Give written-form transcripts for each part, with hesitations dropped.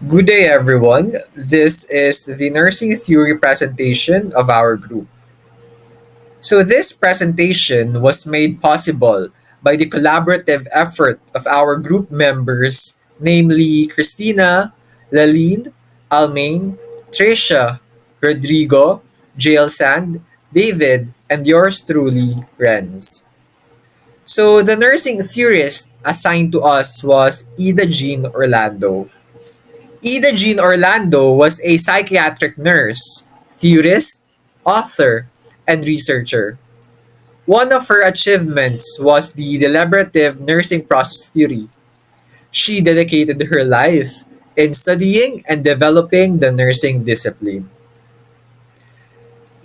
Good day, everyone. This is the nursing theory presentation of our group. So, this presentation was made possible by the collaborative effort of our group members, namely Christina, Laline, Almain, Tricia, Rodrigo, JL Sand, David, and yours truly, Renz. So, the nursing theorist assigned to us was Ida Jean Orlando. Ida Jean Orlando was a psychiatric nurse, theorist, author, and researcher. One of her achievements was the deliberative nursing process theory. She dedicated her life in studying and developing the nursing discipline.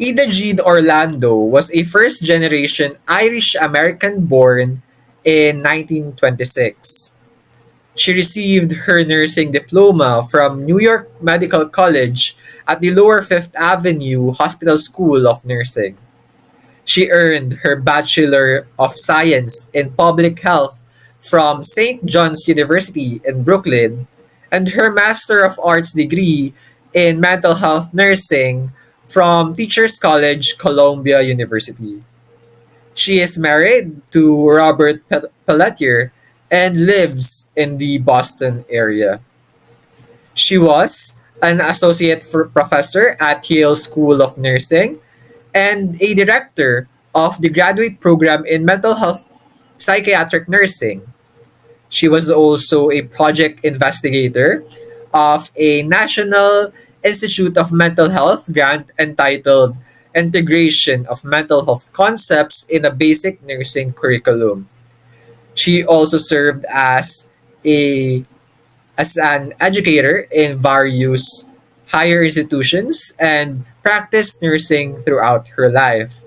Ida Jean Orlando was a first generation Irish American born in 1926. She received her nursing diploma from New York Medical College at the Lower Fifth Avenue Hospital School of Nursing. She earned her Bachelor of Science in Public Health from St. John's University in Brooklyn and her Master of Arts degree in Mental Health Nursing from Teachers College, Columbia University. She is married to Robert Pelletier and lives in the Boston area. She was an associate professor at Yale School of Nursing and a director of the graduate program in mental health psychiatric nursing. She was also a project investigator of a National Institute of Mental Health grant entitled Integration of Mental Health Concepts in a Basic Nursing Curriculum. She also served a as an educator in various higher institutions and practiced nursing throughout her life.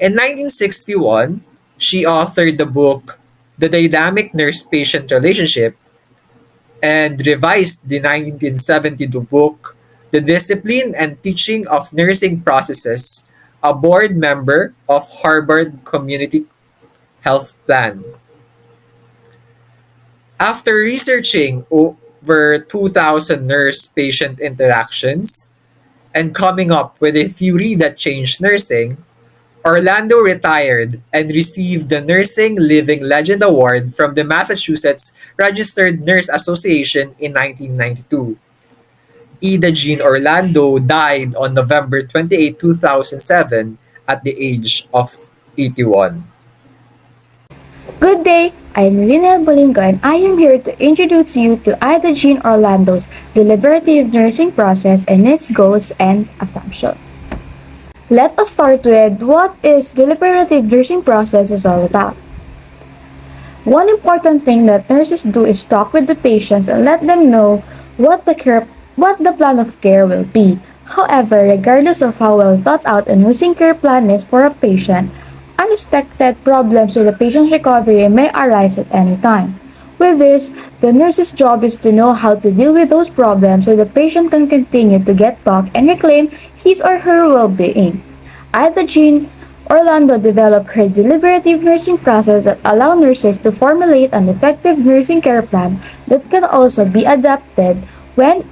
In 1961, she authored the book The Dynamic Nurse-Patient Relationship and revised the 1972 book The Discipline and Teaching of Nursing Processes, a board member of Harvard Community Health Plan. After researching over 2,000 nurse-patient interactions and coming up with a theory that changed nursing, Orlando retired and received the Nursing Living Legend Award from the Massachusetts Registered Nurse Association in 1992. Ida Jean Orlando died on November 28, 2007 at the age of 81. Good day, I'm Lynel Bolingo and I am here to introduce you to Ida Jean Orlando's deliberative nursing process and its goals and assumptions. Let us start with what is deliberative nursing process is all about. One important thing that nurses do is talk with the patients and let them know what the plan of care will be. However, regardless of how well thought out a nursing care plan is for a patient, unexpected problems with the patient's recovery may arise at any time. With this, the nurse's job is to know how to deal with those problems so the patient can continue to get back and reclaim his or her well-being. Ida Jean Orlando developed her deliberative nursing process that allow nurses to formulate an effective nursing care plan that can also be adapted when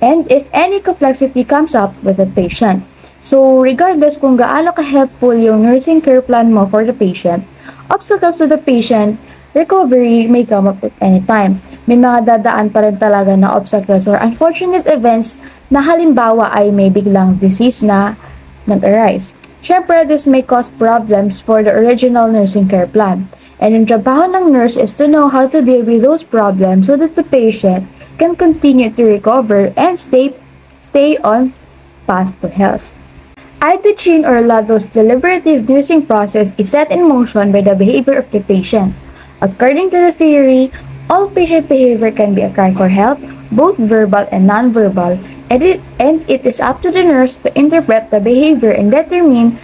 and if any complexity comes up with the patient. So, regardless kung gaano ka-helpful yung nursing care plan mo for the patient, obstacles to the patient recovery may come up at any time. May mga dadaan pa rin talaga na obstacles or unfortunate events na halimbawa ay may biglang disease na nag-arise. Siyempre, this may cause problems for the original nursing care plan. And yung trabaho ng nurse is to know how to deal with those problems so that the patient can continue to recover and stay on path to health. Ida Jean Orlando's deliberative nursing process is set in motion by the behavior of the patient. According to the theory, all patient behavior can be a cry for help, both verbal and nonverbal, and it is up to the nurse to interpret the behavior and determine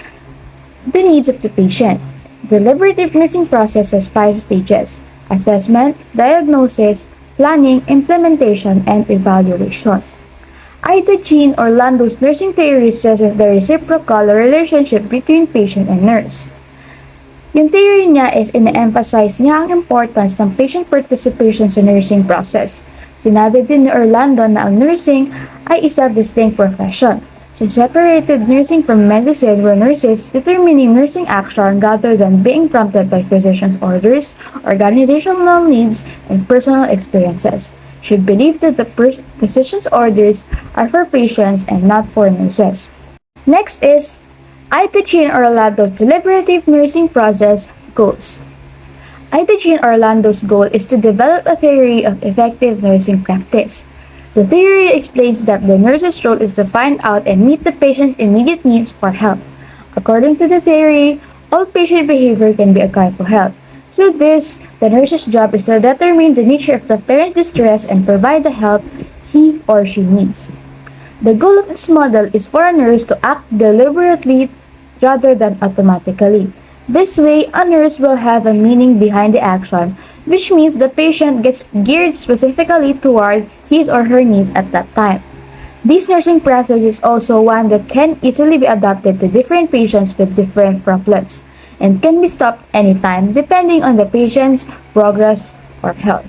the needs of the patient. The deliberative nursing process has 5 stages: assessment, diagnosis, planning, implementation, and evaluation. Ida Jean Orlando's nursing theory stresses the reciprocal relationship between patient and nurse. Yung theory niya is ina-emphasize niya ang importance ng patient participation sa nursing process. Sinabi din ni Orlando na ang nursing ay isang distinct profession. She separated nursing from medicine where nurses determining nursing action rather than being prompted by physicians' orders, organizational needs, and personal experiences. She believed that the physician's orders are for patients and not for nurses. Next is Ida Orlando's deliberative nursing process goals. Ida Orlando's goal is to develop a theory of effective nursing practice. The theory explains that the nurse's role is to find out and meet the patient's immediate needs for help. According to the theory, all patient behavior can be a cry for help. Through this, the nurse's job is to determine the nature of the parent's distress and provide the help he or she needs. The goal of this model is for a nurse to act deliberately rather than automatically. This way, a nurse will have a meaning behind the action, which means the patient gets geared specifically toward his or her needs at that time. This nursing process is also one that can easily be adapted to different patients with different problems and can be stopped anytime depending on the patient's progress or health.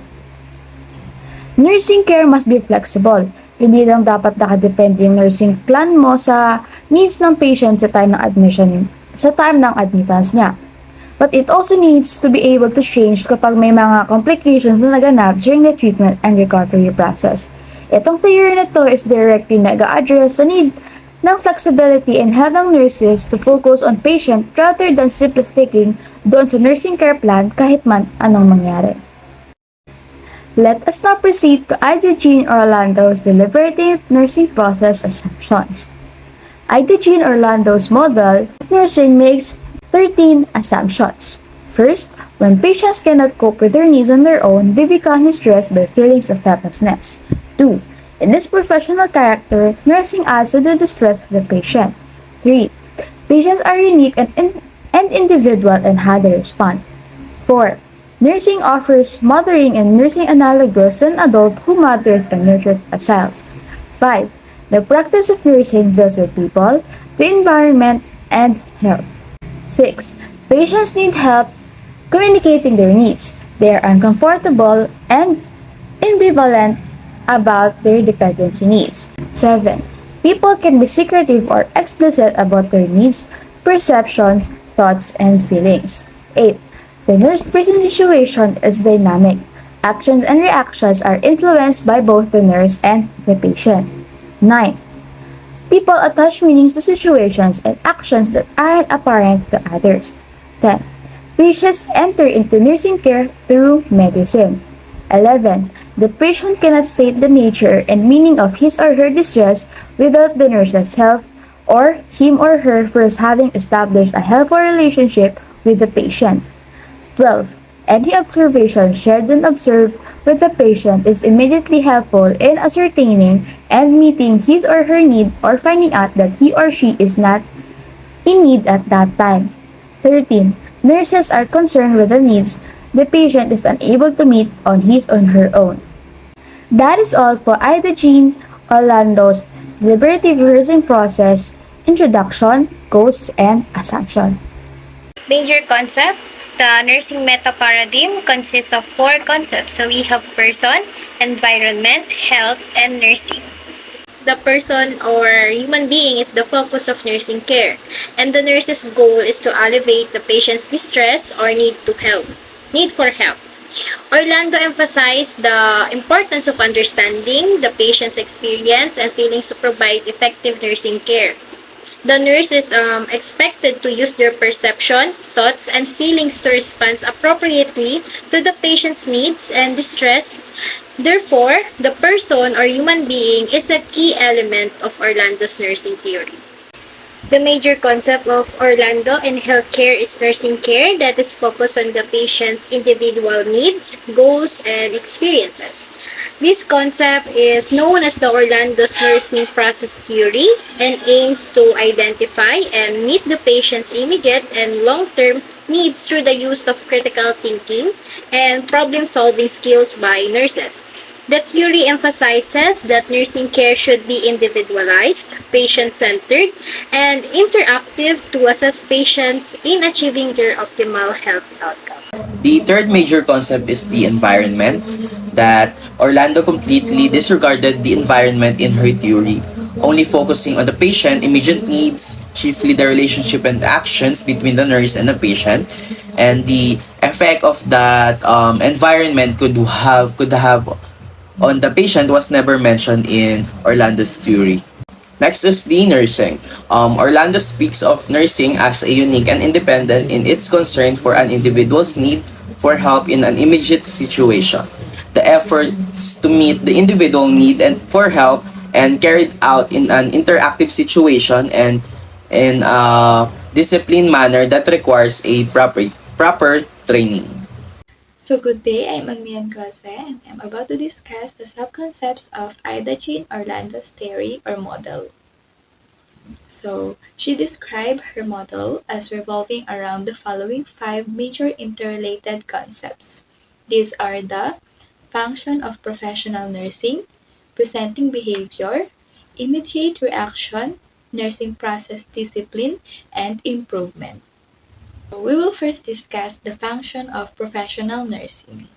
Nursing care must be flexible. Hindi lang dapat nakadepende yung nursing plan mo sa needs ng patient sa time ng admittance niya. But it also needs to be able to change kapag may mga complications na naganap during the treatment and recovery process. Itong theory na to is directly nag-a-address sa need ng flexibility and help ng nurses to focus on patient rather than simply sticking doon sa nursing care plan kahit man anong mangyari. Let us now proceed to Ida Orlando's deliberative nursing process assumptions. Ida Orlando's model of nursing makes 13 assumptions. First, when patients cannot cope with their needs on their own, they become distressed by feelings of helplessness. 2. In this professional character, nursing adds to the distress of the patient. 3. Patients are unique and individual in how they respond. 4. Nursing offers mothering and nursing analogous to an adult who mothers and nurtures a child. 5. The practice of nursing deals with people, the environment, and health. 6. Patients need help communicating their needs. They are uncomfortable and ambivalent about their dependency needs. 7. People can be secretive or explicit about their needs, perceptions, thoughts, and feelings. 8. The nurse-patient situation is dynamic. Actions and reactions are influenced by both the nurse and the patient. 9. People attach meanings to situations and actions that aren't apparent to others. 10. Patients enter into nursing care through medicine. 11. The patient cannot state the nature and meaning of his or her distress without the nurse's help or him or her first having established a helpful relationship with the patient. 12. Any observation shared and observed with the patient is immediately helpful in ascertaining and meeting his or her need or finding out that he or she is not in need at that time. 13. Nurses are concerned with the needs the patient is unable to meet on his or her own. That is all for Ida Orlando's deliberative nursing process, introduction, goals, and assumption. Major concept. The nursing meta paradigm consists of 4 concepts. So we have person, environment, health, and nursing. The person or human being is the focus of nursing care, and the nurse's goal is to alleviate the patient's distress or need for help. Orlando emphasized the importance of understanding the patient's experience and feelings to provide effective nursing care. The nurse is expected to use their perception, thoughts, and feelings to respond appropriately to the patient's needs and distress. Therefore, the person or human being is a key element of Orlando's nursing theory. The major concept of Orlando in healthcare is nursing care that is focused on the patient's individual needs, goals, and experiences. This concept is known as the Orlando's nursing process theory and aims to identify and meet the patient's immediate and long-term needs through the use of critical thinking and problem-solving skills by nurses. The theory emphasizes that nursing care should be individualized, patient-centered, and interactive to assess patients in achieving their optimal health outcome. The third major concept is the environment. that Orlando completely disregarded the environment in her theory, only focusing on the patient immediate needs, chiefly the relationship and actions between the nurse and the patient, and the effect of that environment could have on the patient was never mentioned in Orlando's theory. Next is the nursing. Orlando speaks of nursing as a unique and independent in its concern for an individual's need for help in an immediate situation. The efforts to meet the individual need and for help and carried out in an interactive situation and in a disciplined manner that requires a proper training. So good day, I'm Agnian Cose and I'm about to discuss the subconcepts of Ida Jean Orlando's theory or model. So she described her model as revolving around the following five major interrelated concepts. These are the function of professional nursing, presenting behavior, immediate reaction, nursing process discipline, and improvement. We will first discuss the function of professional nursing.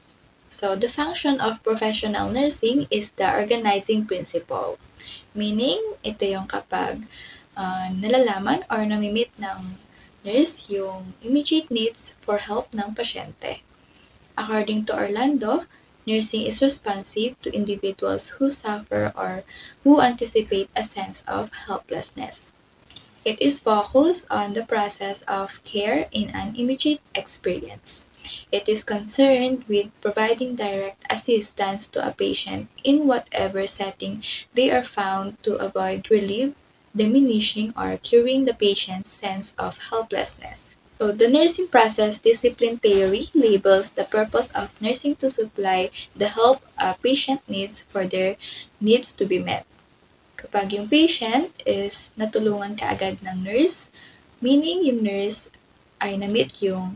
So the function of professional nursing is the organizing principle. Meaning, ito yung kapag nalalaman or namimit ng nurse yung immediate needs for help ng pasyente. According to Orlando, nursing is responsive to individuals who suffer or who anticipate a sense of helplessness. It is focused on the process of care in an immediate experience. It is concerned with providing direct assistance to a patient in whatever setting they are found to avoid relief, diminishing or curing the patient's sense of helplessness. So the nursing process discipline theory labels the purpose of nursing to supply the help a patient needs for their needs to be met. Kapag yung patient is natulungan kaagad ng nurse, meaning yung nurse ay na-meet yung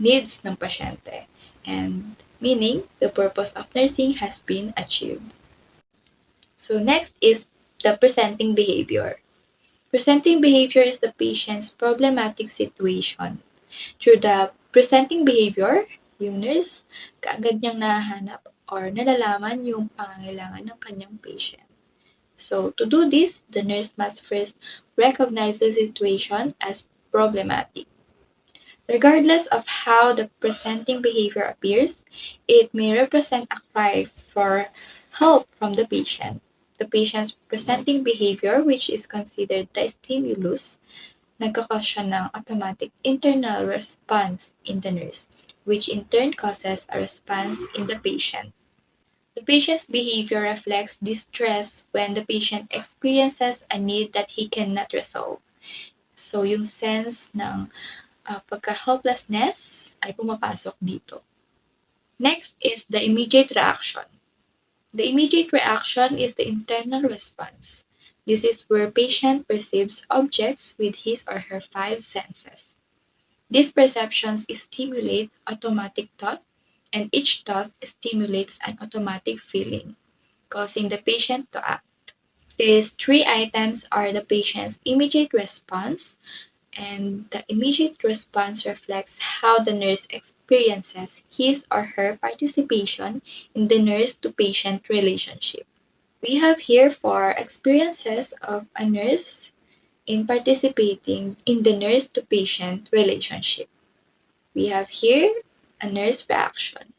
needs ng pasyente. And meaning, the purpose of nursing has been achieved. So next is the presenting behavior. Presenting behavior is the patient's problematic situation. Through the presenting behavior, yung nurse, kaagad niyang nahahanap or nalalaman yung pangangailangan ng kanyang patient. So to do this, the nurse must first recognize the situation as problematic. Regardless of how the presenting behavior appears, it may represent a cry for help from the patient. The patient's presenting behavior, which is considered the stimulus, nagkakause siya ng automatic internal response in the nurse, which in turn causes a response in the patient. The patient's behavior reflects distress when the patient experiences a need that he cannot resolve. So, yung sense ng pagka-helplessness ay pumapasok dito. Next is the immediate reaction. The immediate reaction is the internal response. This is where patient perceives objects with his or her five senses. These perceptions stimulate automatic thought, and each thought stimulates an automatic feeling, causing the patient to act. These three items are the patient's immediate response, and the immediate response reflects how the nurse experiences his or her participation in the nurse-to-patient relationship. We have here four experiences of a nurse in participating in the nurse-to-patient relationship. We have here a nurse reaction.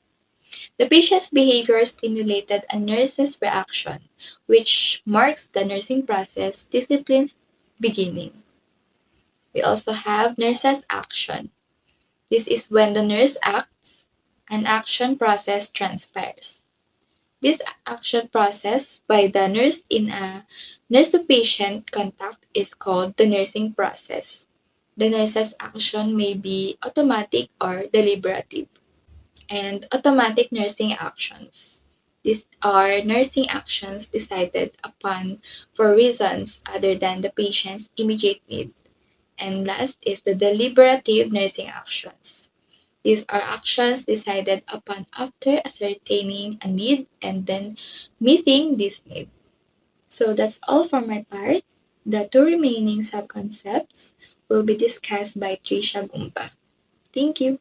The patient's behavior stimulated a nurse's reaction, which marks the nursing process discipline's beginning. We also have nurse's action. This is when the nurse acts, an action process transpires. This action process by the nurse in a nurse-to-patient contact is called the nursing process. The nurse's action may be automatic or deliberative. And automatic nursing actions. These are nursing actions decided upon for reasons other than the patient's immediate need. And last is the deliberative nursing actions. These are actions decided upon after ascertaining a need and then meeting this need. So that's all for my part. The two remaining subconcepts will be discussed by Trisha Gumba. Thank you.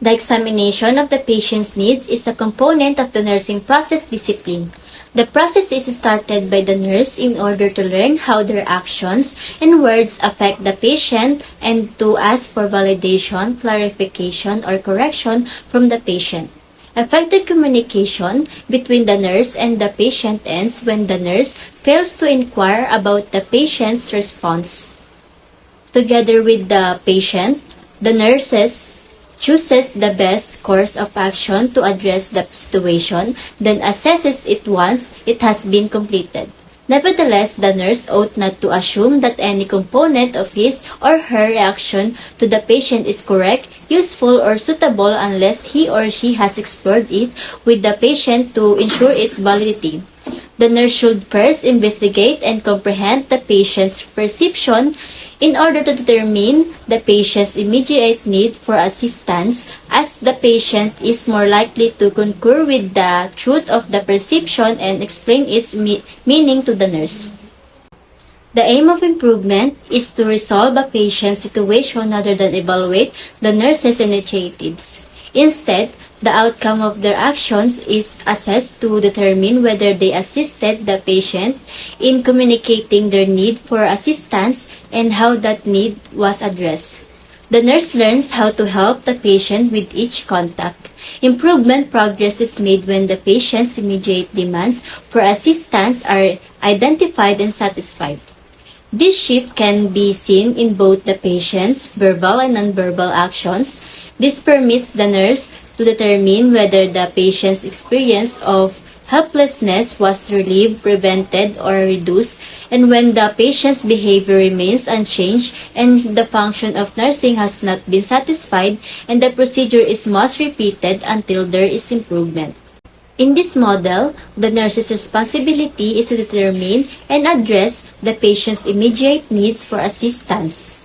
The examination of the patient's needs is a component of the nursing process discipline. The process is started by the nurse in order to learn how their actions and words affect the patient and to ask for validation, clarification, or correction from the patient. Effective communication between the nurse and the patient ends when the nurse fails to inquire about the patient's response. Together with the patient, the nurses chooses the best course of action to address the situation, then assesses it once it has been completed. Nevertheless, the nurse ought not to assume that any component of his or her reaction to the patient is correct, useful, or suitable unless he or she has explored it with the patient to ensure its validity. The nurse should first investigate and comprehend the patient's perception in order to determine the patient's immediate need for assistance, as the patient is more likely to concur with the truth of the perception and explain its meaning to the nurse. The aim of improvement is to resolve a patient's situation rather than evaluate the nurse's initiatives. Instead, the outcome of their actions is assessed to determine whether they assisted the patient in communicating their need for assistance and how that need was addressed. The nurse learns how to help the patient with each contact. Improvement progress is made when the patient's immediate demands for assistance are identified and satisfied. This shift can be seen in both the patient's verbal and nonverbal actions. This permits the nurse to determine whether the patient's experience of helplessness was relieved, prevented, or reduced, and when the patient's behavior remains unchanged and the function of nursing has not been satisfied, and the procedure is must repeated until there is improvement. In this model, the nurse's responsibility is to determine and address the patient's immediate needs for assistance.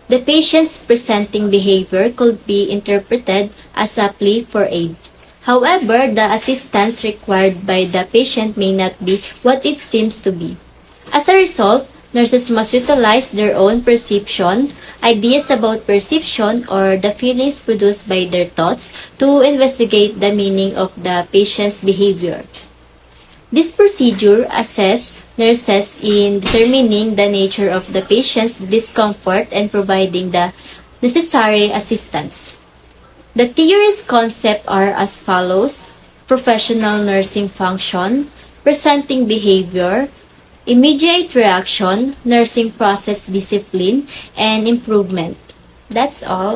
The patient's presenting behavior could be interpreted as a plea for aid. However, the assistance required by the patient may not be what it seems to be. As a result, nurses must utilize their own perception, ideas about perception, or the feelings produced by their thoughts to investigate the meaning of the patient's behavior. This procedure assists nurses in determining the nature of the patient's discomfort and providing the necessary assistance. The theory's concepts are as follows: professional nursing function, presenting behavior, immediate reaction, nursing process discipline, and improvement. That's all.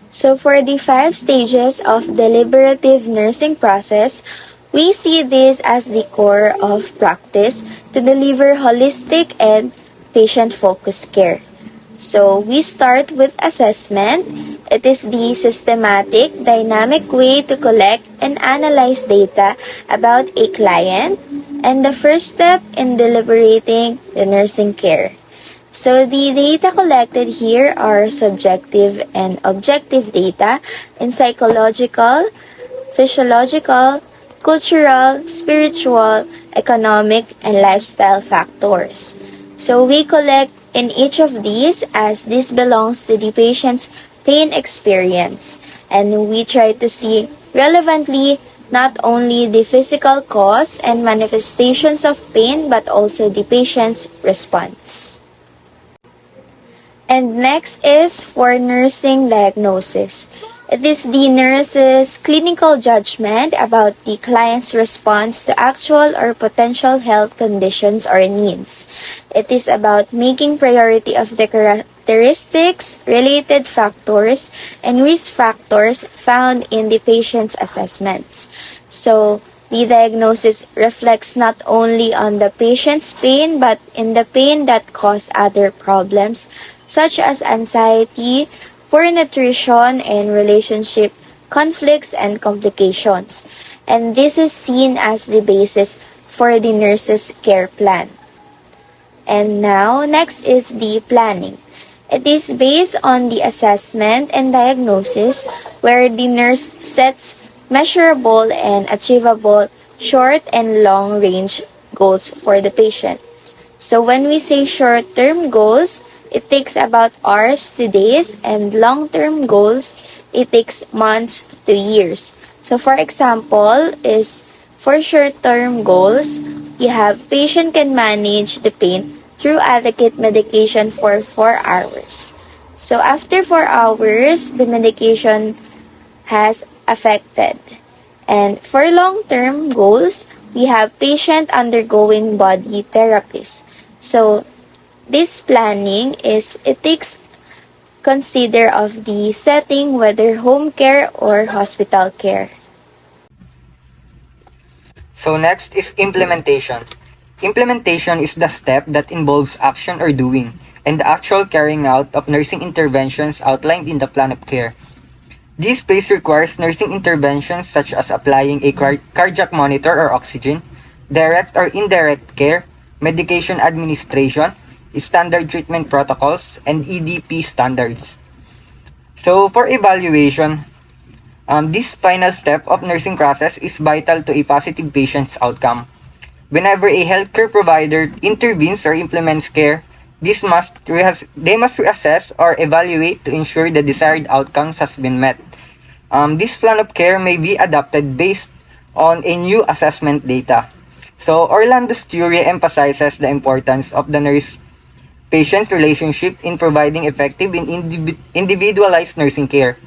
So for the 5 stages of deliberative nursing process, we see this as the core of practice to deliver holistic and patient-focused care. So we start with assessment. It is the systematic, dynamic way to collect and analyze data about a client and the first step in deliberating the nursing care. So the data collected here are subjective and objective data in psychological, physiological, cultural, spiritual, economic, and lifestyle factors. So we collect in each of these as this belongs to the patient's pain experience, and we try to see relevantly not only the physical cause and manifestations of pain but also the patient's response. And next is for nursing diagnosis. It is the nurse's clinical judgment about the client's response to actual or potential health conditions or needs. It is about making priority of the characteristics, related factors, and risk factors found in the patient's assessments. So, the diagnosis reflects not only on the patient's pain but in the pain that caused other problems such as anxiety, poor nutrition, and relationship conflicts and complications. And this is seen as the basis for the nurse's care plan. And now, next is the planning. It is based on the assessment and diagnosis where the nurse sets measurable and achievable short and long range goals for the patient. So when we say short-term goals, it takes about hours to days, and long-term goals it takes months to years. So for example, is for short-term goals, you have patient can manage the pain through adequate medication for 4 hours. So after 4 hours, the medication has affected. And for long-term goals, we have patient undergoing body therapies. So this planning is it takes consider of the setting whether home care or hospital care. So next is implementation. Implementation is the step that involves action or doing and the actual carrying out of nursing interventions outlined in the plan of care. This phase requires nursing interventions such as applying a cardiac monitor or oxygen, direct or indirect care, medication administration, standard treatment protocols, and EDP standards. So for evaluation, this final step of nursing process is vital to a positive patient's outcome. Whenever a healthcare provider intervenes or implements care, they must reassess or evaluate to ensure the desired outcomes has been met. This plan of care may be adapted based on a new assessment data. So Orlando's theory emphasizes the importance of the nurse-patient relationship in providing effective and individualized nursing care.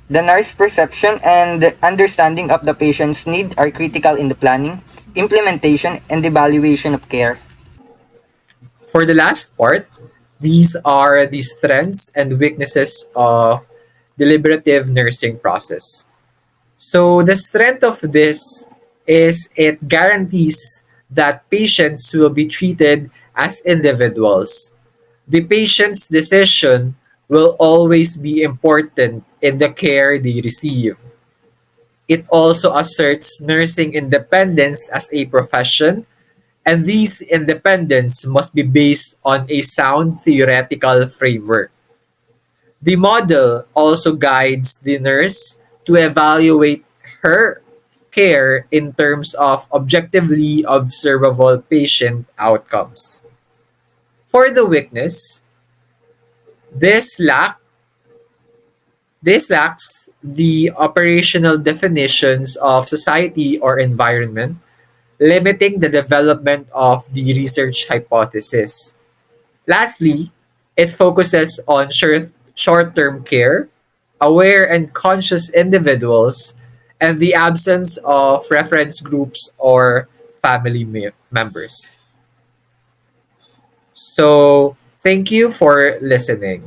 The nurse perception and understanding of the patient's need are critical in the planning, implementation, and evaluation of care. For the last part, these are the strengths and weaknesses of deliberative nursing process. So the strength of this is it guarantees that patients will be treated as individuals. The patient's decision will always be important in the care they receive. It also asserts nursing independence as a profession, and these independence must be based on a sound theoretical framework. The model also guides the nurse to evaluate her care in terms of objectively observable patient outcomes. For the weakness, this lack this lacks the operational definitions of society or environment, limiting the development of the research hypothesis. Lastly, it focuses on short-term care, aware and conscious individuals, and the absence of reference groups or family members. So, thank you for listening.